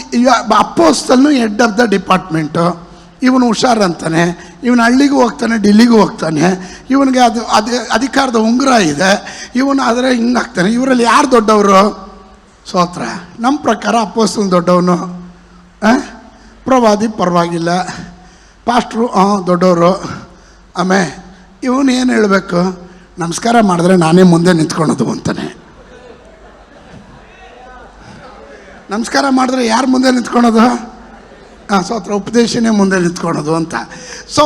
S1: ಅಪೊಸ್ತಲನು ಹೆಡ್ ಆಫ್ ದ ಡಿಪಾರ್ಟ್ಮೆಂಟು. ಇವನು ಹುಷಾರಂತಾನೆ, ಇವನು ಹಳ್ಳಿಗೂ ಹೋಗ್ತಾನೆ, ಡಿಲ್ಲಿಗೂ ಹೋಗ್ತಾನೆ, ಇವನಿಗೆ ಅದು ಅಧಿಕಾರದ ಉಂಗುರ ಇದೆ, ಇವನು ಆದರೆ ಹಿಂಗೆ ಹಾಕ್ತಾನೆ. ಇವರಲ್ಲಿ ಯಾರು ದೊಡ್ಡವರು? ಸ್ತೋತ್ರ. ನಮ್ಮ ಪ್ರಕಾರ ಅಪೊಸ್ತಲನು ದೊಡ್ಡವನು, ಪ್ರವಾದಿ ಪರವಾಗಿಲ್ಲ, ಪಾಸ್ಟ್ರು ದೊಡ್ಡವರು. ಆಮೇಲೆ ಇವನು ಏನು ಹೇಳಬೇಕು? ನಮಸ್ಕಾರ ಮಾಡಿದ್ರೆ ನಾನೇ ಮುಂದೆ ನಿಂತ್ಕೊಳೋದು ಅಂತಾನೆ. ನಮಸ್ಕಾರ ಮಾಡಿದ್ರೆ ಯಾರು ಮುಂದೆ ನಿಂತ್ಕೊಳೋದು? ಸ್ತೋತ್ರ. ಉಪದೇಶನೇ ಮುಂದೆ ನಿಂತ್ಕೊಳೋದು ಅಂತ. ಸೊ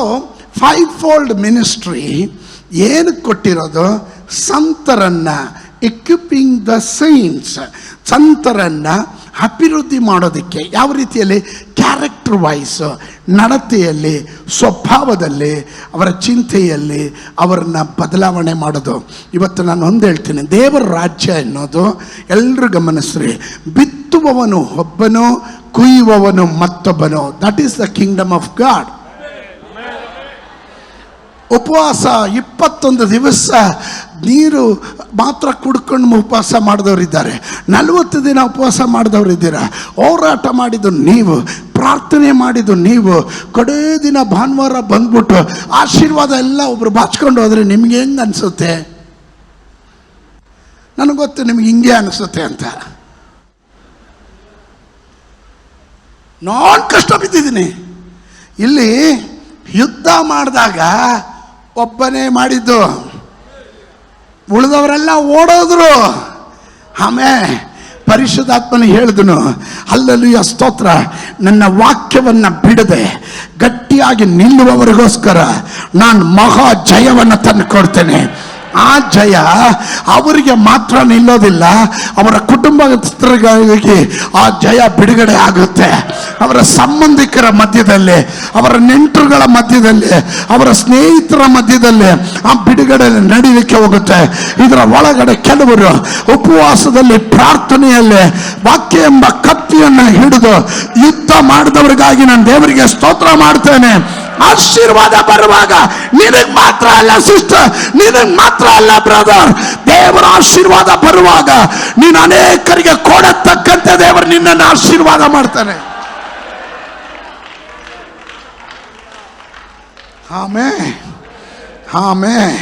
S1: 5-fold ಮಿನಿಸ್ಟ್ರಿ ಏನಕ್ಕೆ ಕೊಟ್ಟಿರೋದು? ಸಂತರನ್ನು, ಎಕ್ವಿಪಿಂಗ್ ದ ಸೈನ್ಸ್, ಸಂತರನ್ನು ಅಭಿವೃದ್ಧಿ ಮಾಡೋದಕ್ಕೆ. ಯಾವ ರೀತಿಯಲ್ಲಿ? ಕ್ಯಾರೆಕ್ಟರ್ ವೈಸ್, ನಡತೆಯಲ್ಲಿ, ಸ್ವಭಾವದಲ್ಲಿ, ಅವರ ಚಿಂತೆಯಲ್ಲಿ ಅವರನ್ನು ಬದಲಾವಣೆ ಮಾಡೋದು. ಇವತ್ತು ನಾನು ಒಂದು ಹೇಳ್ತೀನಿ, ದೇವರ ರಾಜ್ಯ ಎನ್ನೋದು ಎಲ್ಲರೂ ಗಮನಿಸ್ರಿ. ಬಿತ್ತುವವನು ಒಬ್ಬನು, ಕುಯ್ಯುವವನು ಮತ್ತೊಬ್ಬನು. That is the Kingdom of god. ಉಪವಾಸ 21 ದಿವಸ ನೀರು ಮಾತ್ರ ಕುಡ್ಕೊಂಡು ಉಪವಾಸ ಮಾಡಿದವರಿದ್ದಾರೆ, 40 ದಿನ ಉಪವಾಸ ಮಾಡಿದವರಿದ್ದೀರಾ. ಹೋರಾಟ ಮಾಡಿದ್ದು ನೀವು, ಪ್ರಾರ್ಥನೆ ಮಾಡಿದ್ದು ನೀವು. ಕಡೇ ದಿನ ಭಾನುವಾರ ಬಂದ್ಬಿಟ್ಟು ಆಶೀರ್ವಾದ ಎಲ್ಲ ಒಬ್ರು ಬಾಚ್ಕೊಂಡು ಹೋದರೆ ನಿಮ್ಗೆ ಹೆಂಗೆ ಅನಿಸುತ್ತೆ? ನನಗೆ ಗೊತ್ತು ನಿಮ್ಗೆ ಹಿಂಗೆ ಅನಿಸುತ್ತೆ ಅಂತ. ನಾನು ಕಷ್ಟ ಬಿದ್ದಿದ್ದೀನಿ. ಇಲ್ಲಿ ಯುದ್ಧ ಮಾಡಿದಾಗ ಒಬ್ಬನೇ ಮಾಡಿದ್ದು, ಉಳಿದವರೆಲ್ಲ ಓಡೋದ್ರು. ಆಮೇಲೆ ಪರಿಶುದ್ಧಾತ್ಮನ ಹೇಳಿದನು, ಹಲ್ಲೆಲೂಯಾ ಸ್ತೋತ್ರ, ನನ್ನ ವಾಕ್ಯವನ್ನು ಬಿಡದೆ ಗಟ್ಟಿಯಾಗಿ ನಿಲ್ಲುವವರಿಗೋಸ್ಕರ ನಾನು ಮಹಾ ಜಯವನ್ನು ತಂದು ಕೊಡ್ತೇನೆ. ಆ ಜಯ ಅವರಿಗೆ ಮಾತ್ರ ನಿಲ್ಲೋದಿಲ್ಲ, ಅವರ ಕುಟುಂಬಸ್ಥರಿಗೆ ಆ ಜಯ ಬಿಡುಗಡೆ ಆಗುತ್ತೆ. ಅವರ ಸಂಬಂಧಿಕರ ಮಧ್ಯದಲ್ಲಿ, ಅವರ ನೆಂಟರುಗಳ ಮಧ್ಯದಲ್ಲಿ, ಅವರ ಸ್ನೇಹಿತರ ಮಧ್ಯದಲ್ಲಿ ಆ ಬಿಡುಗಡೆ ನಡೀಲಿಕ್ಕೆ ಹೋಗುತ್ತೆ. ಇದರ ಒಳಗಡೆ ಕೆಲವರು ಉಪವಾಸದಲ್ಲಿ, ಪ್ರಾರ್ಥನೆಯಲ್ಲಿ, ವಾಕ್ಯ ಎಂಬ ಕತ್ತಿಯನ್ನು ಹಿಡಿದು ಯುದ್ಧ ಮಾಡಿದವರಿಗಾಗಿ ನಾನು ದೇವರಿಗೆ ಸ್ತೋತ್ರ ಮಾಡ್ತೇನೆ. ಆಶೀರ್ವಾದ ಬರುವಾಗ ನಿನಗೆ ಮಾತ್ರ ಅಲ್ಲ ಸಿಸ್ಟರ್, ನಿನಗೆ ಮಾತ್ರ ಅಲ್ಲ ಬ್ರದರ್, ದೇವರ ಆಶೀರ್ವಾದ ಬರುವಾಗ ನೀನು ಅನೇಕರಿಗೆ ಕೊಡತಕ್ಕಂತೆ ದೇವರು ನಿನ್ನನ್ನು ಆಶೀರ್ವಾದ ಮಾಡ್ತಾನೆ. Amen, amen.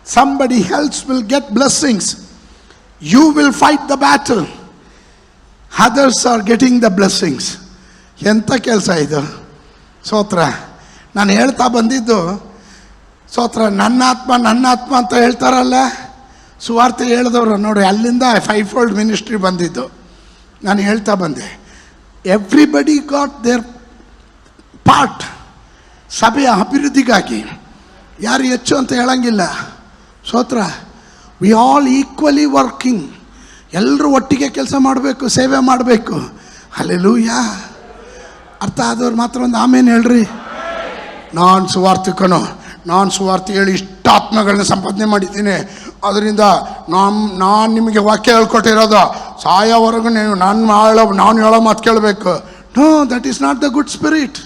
S1: Somebody else will get blessings. You will fight the battle. Others are getting the blessings. ಎಂಥ ಕೆಲಸ ಇದು? ಸ್ತೋತ್ರ. ನಾನು ಹೇಳ್ತಾ ಬಂದಿದ್ದು ಸ್ತೋತ್ರ, ನನ್ನ ಆತ್ಮ ಅಂತ ಹೇಳ್ತಾರಲ್ಲ ಸುವಾರ್ತೆ ಹೇಳಿದವರು ನೋಡಿ, ಅಲ್ಲಿಂದ 5-fold ಮಿನಿಸ್ಟ್ರಿ ಬಂದಿದ್ದು. ನಾನು ಹೇಳ್ತಾ ಬಂದೆ, ಎವ್ರಿಬಡಿ ಗಾಟ್ ದೇರ್ ಪಾರ್ಟ್. ಸಭೆಯ ಅಭಿವೃದ್ಧಿಗಾಗಿ ಯಾರು ಹೆಚ್ಚು ಅಂತ ಹೇಳಂಗಿಲ್ಲ. ಸ್ತೋತ್ರ. We all equally working. ಎಲ್ಲರೂ ಒಟ್ಟಿಗೆ ಕೆಲಸ ಮಾಡಬೇಕು, ಸೇವೆ ಮಾಡಬೇಕು. ಹಲ್ಲೆಲೂಯಾ. ಅರ್ಥ ಆದವ್ರು ಮಾತ್ರ ಒಂದು ಆಮೇಲೆ ಹೇಳ್ರಿ. ನಾನು ಸುವಾರ್ತಿಕನು, ನಾನು ಸುವಾರ್ತೆ ಹೇಳಿ ಇಷ್ಟ ಆತ್ಮಗಳನ್ನ ಸಂಪಾದನೆ ಮಾಡಿದ್ದೀನಿ, ಅದರಿಂದ ನಾನು ನಿಮಗೆ ವಾಕ್ಯ ಹೇಳ್ಕೊಟ್ಟಿರೋದು, ಸಾಯೋವರೆಗೂ ನಾನು ಹೇಳೋ ಮಾತು ಕೇಳಬೇಕು. No, that is not the good spirit.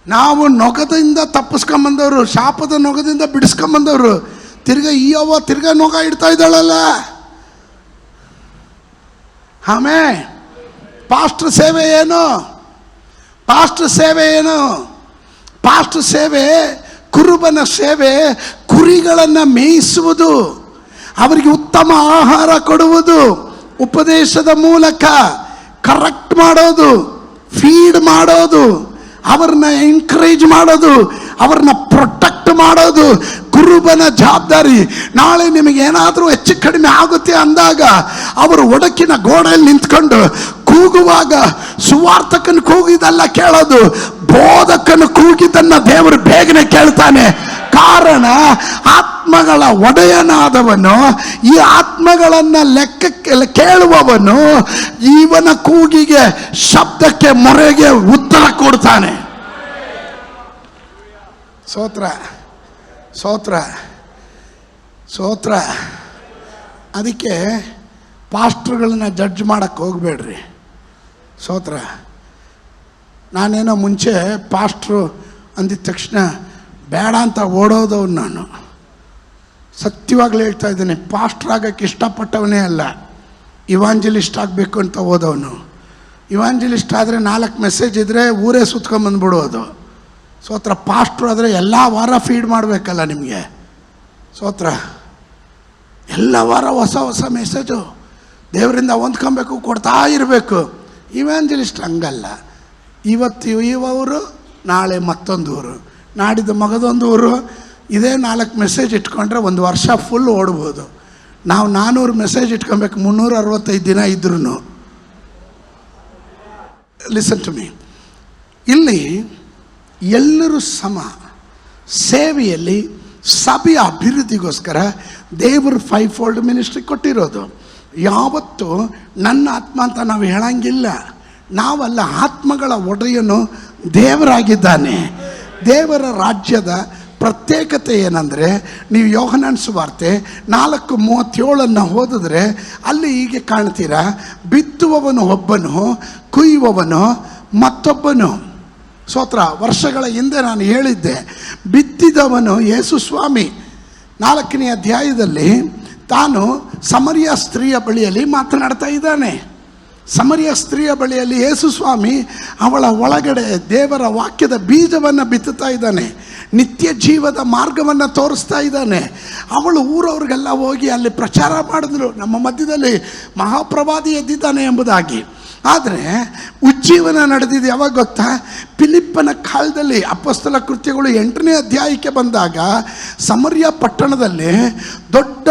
S1: ನಾವು ನೊಗದಿಂದ ತಪ್ಪಿಸ್ಕೊಂಬಂದವರು, ಶಾಪದ ನೊಗದಿಂದ ಬಿಡಿಸ್ಕೊಂಬಂದವರು. ತಿರ್ಗಾ ನೊಗ ಇಡ್ತಾ ಇದ್ದಾಳಲ್ಲ. ಆಮೇಲೆ ಪಾಸ್ಟರ್ ಸೇವೆ ಏನು? ಪಾಸ್ಟರ್ ಸೇವೆ ಏನು? ಪಾಸ್ಟರ್ ಸೇವೆ, ಕುರುಬನ ಸೇವೆ ಕುರಿಗಳನ್ನು ಮೇಯಿಸುವುದು, ಅವರಿಗೆ ಉತ್ತಮ ಆಹಾರ ಕೊಡುವುದು, ಉಪದೇಶದ ಮೂಲಕ ಕರೆಕ್ಟ್ ಮಾಡೋದು, ಫೀಡ್ ಮಾಡೋದು, ಅವ್ರನ್ನ ಎಂಕರೇಜ್ ಮಾಡೋದು, ಅವ್ರನ್ನ ಪ್ರೊಟೆಕ್ಟ್ ಮಾಡೋದು ಕುರುಬನ ಜವಾಬ್ದಾರಿ. ನಾಳೆ ನಿಮಗೆ ಏನಾದರೂ ಹೆಚ್ಚು ಕಡಿಮೆ ಆಗುತ್ತೆ ಅಂದಾಗ ಅವರು ಒಡಕಿನ ಗೋಡೆಯಲ್ಲಿ ನಿಂತ್ಕೊಂಡು ಕೂಗುವಾಗ ಸುವಾರ್ತಕನ ಕೂಗಿದಲ್ಲ ಕೇಳೋದು, ಬೋಧಕನ ಕೂಗಿದ್ದನ್ನ ದೇವರು ಬೇಗನೆ ಕೇಳ್ತಾನೆ. ಕಾರಣ, ಆತ್ಮಗಳ ಒಡೆಯನಾದವನು, ಈ ಆತ್ಮಗಳನ್ನು ಲೆಕ್ಕಕ್ಕೆ ಕೇಳುವವನು ಇವನ ಕೂಗಿಗೆ, ಶಬ್ದಕ್ಕೆ, ಮೊರೆಗೆ ಉತ್ತರ ಕೊಡ್ತಾನೆ. ಸ್ತೋತ್ರ, ಸ್ತೋತ್ರ, ಸ್ತೋತ್ರ. ಅದಕ್ಕೆ ಪಾಸ್ಟ್ರುಗಳನ್ನ ಜಡ್ಜ್ ಮಾಡಕ್ಕೆ ಹೋಗಬೇಡ್ರಿ. ಸ್ತೋತ್ರ. ನಾನೇನೋ ಮುಂಚೆ ಪಾಸ್ಟ್ರು ಅಂದಿದ ತಕ್ಷಣ ಬೇಡ ಅಂತ ಓಡೋದವನು ನಾನು. ಸತ್ಯವಾಗ್ಲೂ ಹೇಳ್ತಾ ಇದ್ದೇನೆ, ಪಾಸ್ಟ್ರ್ ಆಗೋಕ್ಕೆ ಇಷ್ಟಪಟ್ಟವನೇ ಅಲ್ಲ, ಇವಾಂಜಲಿಸ್ಟ್ ಆಗಬೇಕು ಅಂತ ಹೋದವನು. ಇವಾಂಜಲಿಸ್ಟ್ ಆದರೆ 4 ಮೆಸೇಜ್ ಇದ್ದರೆ ಊರೇ ಸುತ್ಕೊಂಬಂದ್ಬಿಡೋದು. ಸ್ತೋತ್ರ. ಪಾಸ್ಟ್ರು ಆದರೆ ಎಲ್ಲ ವಾರ ಫೀಡ್ ಮಾಡಬೇಕಲ್ಲ ನಿಮಗೆ. ಸ್ತೋತ್ರ. ಎಲ್ಲ ವಾರ ಹೊಸ ಮೆಸೇಜು ದೇವರಿಂದ ಹೊಂದ್ಕೊಬೇಕು, ಕೊಡ್ತಾ ಇರಬೇಕು. ಇವಾಂಜಲಿಸ್ಟ್ ಹಂಗಲ್ಲ. ಇವತ್ತು ಊರು, ನಾಳೆ ಮತ್ತೊಂದು ಊರು, ನಾಡಿದ್ದು ಮಗದೊಂದು ಊರು. ಇದೇ 4 ಮೆಸೇಜ್ ಇಟ್ಕೊಂಡ್ರೆ ಒಂದು ವರ್ಷ ಫುಲ್ ಓಡ್ಬೋದು. ನಾವು 400 ಮೆಸೇಜ್ ಇಟ್ಕೊಬೇಕು 365 ದಿನ ಇದ್ರೂ. Listen to me. ಇಲ್ಲಿ ಎಲ್ಲರೂ ಸಮ. ಸೇವೆಯಲ್ಲಿ ಸಭೆಯ ಅಭಿವೃದ್ಧಿಗೋಸ್ಕರ ದೇವರು 5-fold ಮಿನಿಸ್ಟ್ರಿ ಕೊಟ್ಟಿರೋದು. ಯಾವತ್ತೂ ನನ್ನ ಆತ್ಮ ಅಂತ ನಾವು ಹೇಳಂಗಿಲ್ಲ. ನಾವಲ್ಲ, ಆತ್ಮಗಳ ಒಡೆಯನು ದೇವರಾಗಿದ್ದಾನೆ. ದೇವರ ರಾಜ್ಯದ ಪ್ರತ್ಯೇಕತೆ ಏನಂದರೆ, ನೀವು ಯೋಹನನ ಸುವಾರ್ತೆ 4:37 ಓದಿದ್ರೆ ಅಲ್ಲಿ ಹೀಗೆ ಕಾಣ್ತೀರಾ, ಬಿತ್ತುವವನು ಒಬ್ಬನು, ಕುಯ್ಯುವವನು ಮತ್ತೊಬ್ಬನು. ಸ್ತೋತ್ರ. ವರ್ಷಗಳ ಹಿಂದೆ ನಾನು ಹೇಳಿದ್ದೆ, ಬಿತ್ತಿದವನು ಯೇಸು ಸ್ವಾಮಿ. 4ನೇ ಅಧ್ಯಾಯದಲ್ಲಿ ತಾನು ಸಮರಿಯ ಸ್ತ್ರೀಯ ಬಳಿಯಲ್ಲಿ ಮಾತನಾಡ್ತಾ ಇದ್ದಾನೆ. ಸಮರಿಯ ಸ್ತ್ರೀಯ ಬಳಿಯಲ್ಲಿ ಯೇಸು ಸ್ವಾಮಿ ಅವಳ ಒಳಗಡೆ ದೇವರ ವಾಕ್ಯದ ಬೀಜವನ್ನು ಬಿತ್ತುತ್ತಾ ಇದ್ದಾನೆ. ನಿತ್ಯ ಜೀವದ ಮಾರ್ಗವನ್ನು ತೋರಿಸ್ತಾ ಇದ್ದಾನೆ. ಅವಳು ಊರವ್ರಿಗೆಲ್ಲ ಹೋಗಿ ಅಲ್ಲಿ ಪ್ರಚಾರ ಮಾಡಿದ್ರು, ನಮ್ಮ ಮಧ್ಯದಲ್ಲಿ ಮಹಾಪ್ರವಾದಿ ಎದ್ದಿದ್ದಾನೆ ಎಂಬುದಾಗಿ. ಆದರೆ ಉಜ್ಜೀವನ ನಡೆದಿದ್ದು ಯಾವಾಗ ಗೊತ್ತಾ? ಫಿಲಿಪ್ಪನ ಕಾಲದಲ್ಲಿ. ಅಪೊಸ್ತಲ ಕೃತ್ಯಗಳು 8ನೇ ಅಧ್ಯಾಯಕ್ಕೆ ಬಂದಾಗ ಸಮರ್ಯ ಪಟ್ಟಣದಲ್ಲಿ ದೊಡ್ಡ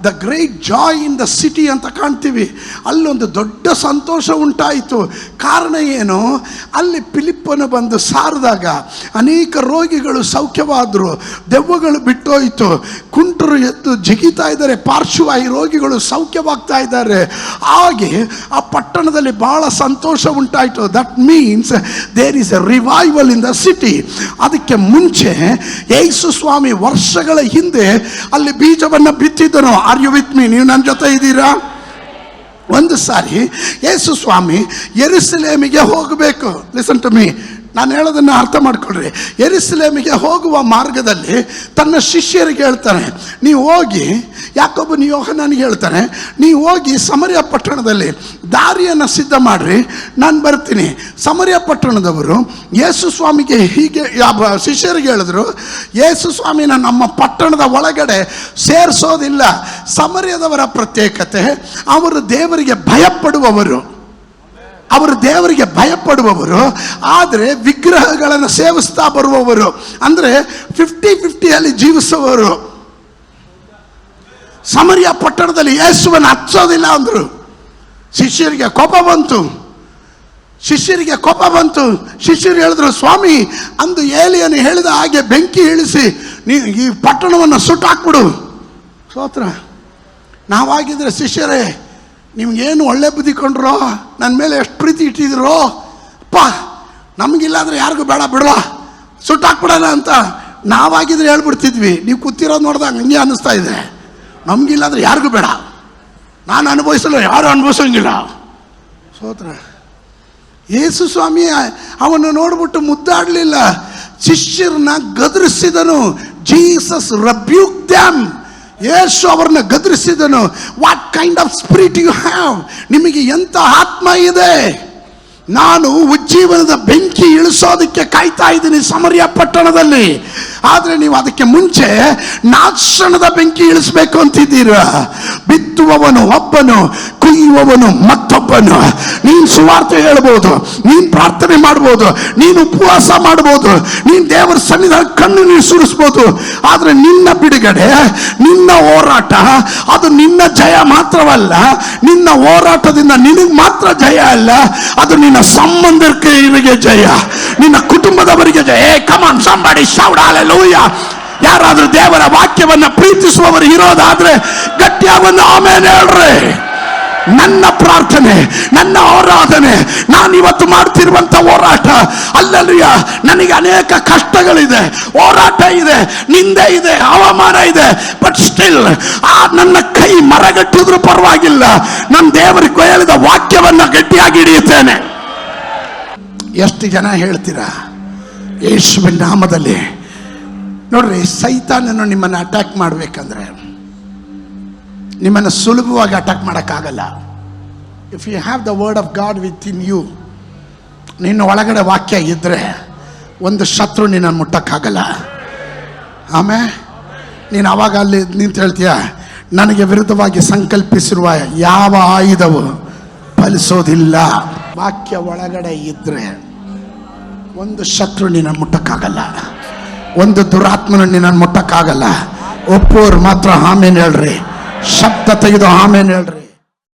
S1: the great Joy in the city ಅಂತ ಕಾಣ್ತೀವಿ. ಅಲ್ಲೊಂದು ದೊಡ್ಡ ಸಂತೋಷ ಉಂಟಾಯಿತು. ಕಾರಣ ಏನು? ಅಲ್ಲಿ ಫಿಲಿಪ್ಪನು ಬಂದು ಸಾರಿದಾಗ ಅನೇಕ ರೋಗಿಗಳು ಸೌಖ್ಯವಾದರು, ದೆವ್ವಗಳು ಬಿಟ್ಟೋಯಿತು, ಕುಂಟರು ಎದ್ದು ಜಿಗಿತಾ ಇದ್ದಾರೆ, ಪಾರ್ಶ್ವವಾಯು ರೋಗಿಗಳು ಸೌಖ್ಯವಾಗ್ತಾ ಇದ್ದಾರೆ. ಹಾಗೆ ಆ ಪಟ್ಟಣದಲ್ಲಿ ಬಹಳ ಸಂತೋಷ ಉಂಟಾಯಿತು. That means there is a revival in the city. ಅದಕ್ಕೆ ಮುಂಚೆ ಯೇಸು ಸ್ವಾಮಿ ವರ್ಷಗಳ ಹಿಂದೆ ಅಲ್ಲಿ ಬೀಜವನ್ನು ಬಿತ್ತಿದ್ದನು. Are you with me? ನೀವು ನನ್ನ ಜೊತೆ ಇದ್ದೀರಾ? ಒಂದು ಸಾರಿ ಯೇಸು ಸ್ವಾಮಿ ಯೆರೂಸಲೇಮಿಗೆ ಹೋಗಬೇಕು. ಲಿಸನ್ ಟು ಮೀ, ನಾನು ಹೇಳೋದನ್ನು ಅರ್ಥ ಮಾಡ್ಕೊಳ್ರಿ. ಯೆರೂಸಲೇಮಿಗೆ ಹೋಗುವ ಮಾರ್ಗದಲ್ಲಿ ತನ್ನ ಶಿಷ್ಯರಿಗೆ ಹೇಳ್ತಾನೆ, ನೀವು ಹೋಗಿ, ಯಾಕೋಬನು ಯೋಹನನಿಗೆ ಹೇಳ್ತಾನೆ, ನೀವು ಹೋಗಿ ಸಮರ್ಯ ಪಟ್ಟಣದಲ್ಲಿ ದಾರಿಯನ್ನು ಸಿದ್ಧ ಮಾಡ್ರಿ, ನಾನು ಬರ್ತೀನಿ. ಸಮರ್ಯ ಪಟ್ಟಣದವರು ಯೇಸು ಸ್ವಾಮಿಗೆ ಹೀಗೆ ಶಿಷ್ಯರಿಗೆ ಹೇಳಿದ್ರು, ಯೇಸು ಸ್ವಾಮಿನ ನಮ್ಮ ಪಟ್ಟಣದ ಒಳಗಡೆ ಸೇರಿಸೋದಿಲ್ಲ. ಸಮರ್ಯದವರ ಪ್ರತ್ಯೇಕತೆ, ಅವರು ದೇವರಿಗೆ ಭಯಪಡುವವರು, ಅವರು ದೇವರಿಗೆ ಭಯಪಡುವವರು, ಆದರೆ ವಿಗ್ರಹಗಳನ್ನು ಸೇವಿಸ್ತಾ ಬರುವವರು, ಅಂದರೆ 50-50 ಜೀವಿಸುವವರು. ಸಮರ್ಯ ಪಟ್ಟಣದಲ್ಲಿ ಯೇಸುವನ್ನು ಹಚ್ಚೋದಿಲ್ಲ ಅಂದರು. ಶಿಷ್ಯರಿಗೆ ಕೋಪ ಬಂತು. ಶಿಷ್ಯರು ಹೇಳಿದ್ರು, ಸ್ವಾಮಿ, ಅಂದು ಏಲಿಯನು ಹೇಳಿದ ಹಾಗೆ ಬೆಂಕಿ ಇಳಿಸಿ ಈ ಪಟ್ಟಣವನ್ನು ಸುಟ್ಟಾಕ್ಬಿಡು. ಸ್ತೋತ್ರ. ನಾವಾಗಿದ್ರೆ ಶಿಷ್ಯರೇ, ನಿಮ್ಗೇನು ಒಳ್ಳೆ ಬುದ್ಧಿ ಕೊಂಡ್ರೋ, ನನ್ನ ಮೇಲೆ ಎಷ್ಟು ಪ್ರೀತಿ ಇಟ್ಟಿದ್ರು, ಅಪ್ಪ ನಮಗಿಲ್ಲಾಂದ್ರೆ ಯಾರಿಗೂ ಬೇಡ ಬಿಡುವ, ಸುಟ್ಟಾಕ್ಬಿಡೋಣ ಅಂತ ನಾವಾಗಿದ್ರೆ ಹೇಳ್ಬಿಡ್ತಿದ್ವಿ. ನೀವು ಕೂತಿರೋದು ನೋಡಿದಾಗ ಹಂಗೆ ಅನ್ನಿಸ್ತಾ ಇದೆ, ನಮಗಿಲ್ಲಾಂದ್ರೆ ಯಾರಿಗೂ ಬೇಡ, ನಾನು ಅನುಭವಿಸಲ್ಲ, ಯಾರು ಅನುಭವಿಸೋಂಗಿಲ್ಲ. ಸ್ತೋತ್ರ. ಯೇಸು ಸ್ವಾಮಿ ಅವನು ನೋಡ್ಬಿಟ್ಟು ಮುದ್ದಾಡಲಿಲ್ಲ, ಶಿಷ್ಯರನ್ನ ಗದರಿಸಿದನು. Jesus ರೆಬ್ಯೂಕ್ them. ಯೇಸು ಅವರನ್ನ ಗದರಿಸಿದನು. What kind of spirit you have? ನಿಮಗೆ ಎಂಥ ಆತ್ಮ ಇದೆ? ನಾನು ಉಜ್ಜೀವನದ ಬೆಂಕಿ ಇಳಿಸೋದಕ್ಕೆ ಕಾಯ್ತಾ ಇದ್ದೀನಿ ಸಮರ್ಯ ಪಟ್ಟಣದಲ್ಲಿ, ಆದರೆ ನೀವು ಅದಕ್ಕೆ ಮುಂಚೆ ನಾಶನದ ಬೆಂಕಿ ಇಳಿಸ್ಬೇಕು ಅಂತಿದ್ದೀರ. ಬಿತ್ತುವವನು ಒಬ್ಬನು, ಕುಯ್ಯುವವನು ಮತ್ತೊಬ್ಬನು. ನೀನು ಸುವಾರ್ತೆ ಹೇಳ್ಬೋದು, ನೀನು ಪ್ರಾರ್ಥನೆ ಮಾಡ್ಬೋದು, ನೀನು ಉಪವಾಸ ಮಾಡ್ಬೋದು, ನೀನು ದೇವರ ಸನ್ನಿಧಾನ ಕಣ್ಣು ನೀರು ಸುರಿಸ್ಬೋದು, ಆದರೆ ನಿನ್ನ ಬಿಡುಗಡೆ, ನಿನ್ನ ಹೋರಾಟ, ಅದು ನಿನ್ನ ಜಯ ಮಾತ್ರವಲ್ಲ. ನಿನ್ನ ಹೋರಾಟದಿಂದ ನಿನಗೆ ಮಾತ್ರ ಜಯ ಅಲ್ಲ, ಅದು ನಿನ್ನ ಸಂಬಂಧಿಕರಿಗೆ ಜಯ, ನಿನ್ನ ಕುಟುಂಬದವರಿಗೆ ಜಯ. Come on somebody shout hallelujah. ಯಾರಾದ್ರೂ ದೇವರ ವಾಕ್ಯವನ್ನ ಪ್ರೀತಿಸುವವರು ಇರೋದಾದ್ರೆ ಗಟ್ಟಿಯಾಗಿ ಒಂದು ಆಮೆನ್ ಹೇಳ್ರಿ. ನನ್ನ ಪ್ರಾರ್ಥನೆ, ನನ್ನ ಆರಾಧನೆ, ನಾನು ಇವತ್ತು ಮಾಡ್ತಿರುವಂತ ಹೋರಾಟ ಅಲ್ಲಲ್ರಿಯ, ನನಗೆ ಅನೇಕ ಕಷ್ಟಗಳಿದೆ, ಹೋರಾಟ ಇದೆ, ನಿಂದೆ ಇದೆ, ಅವಮಾನ ಇದೆ, ಬಟ್ ಸ್ಟಿಲ್ ನನ್ನ ಕೈ ಮರಗಟ್ಟಿದ್ರು ಪರವಾಗಿಲ್ಲ, ನನ್ನ ದೇವರಿಗೆ ಹೇಳಿದ ವಾಕ್ಯವನ್ನ ಗಟ್ಟಿಯಾಗಿ ಹಿಡಿಯುತ್ತೇನೆ. ಎಷ್ಟು ಜನ ಹೇಳ್ತೀರಾ ಯೇಸುವಿನ ನಾಮದಲ್ಲಿ? ನೋಡ್ರಿ, ಸೈತಾನನು ನಿಮ್ಮನ್ನು ಅಟ್ಯಾಕ್ ಮಾಡಬೇಕಂದ್ರೆ ನಿಮ್ಮನ್ನು ಸುಲಭವಾಗಿ ಅಟ್ಯಾಕ್ ಮಾಡೋಕ್ಕಾಗಲ್ಲ. If you have the word of God within you, ನಿನ್ನ ಒಳಗಡೆ ವಾಕ್ಯ ಇದ್ದರೆ ಒಂದು ಶತ್ರು ನಿನ್ನನ್ನು ಮುಟ್ಟಕ್ಕಾಗಲ್ಲ. ಆಮೇಲೆ ನೀನು ಅವಾಗ ಅಲ್ಲಿ ನಿಂತು ಹೇಳ್ತೀಯ, ನನಗೆ ವಿರುದ್ಧವಾಗಿ ಸಂಕಲ್ಪಿಸಿರುವ ಯಾವ ಆಯುಧವು ಫಲಿಸೋದಿಲ್ಲ. ವಾಕ್ಯ ಒಳಗಡೆ ಇದ್ದರೆ ಒಂದು ಶತ್ರು ನಿನ್ನನ್ನು ಮುಟ್ಟಕ್ಕಾಗಲ್ಲ, ಒಂದು ದುರಾತ್ಮನ ನಿನ್ನನ್ನು ಮುಟ್ಟಕ್ಕಾಗಲ್ಲ. ಒಪ್ಪೋರು ಮಾತ್ರ ಆಮೇನ್ ಹೇಳ್ರಿ, ಶಬ್ದ ತೆಗೆದು ಆಮೇನ್ ಹೇಳ್ರಿ.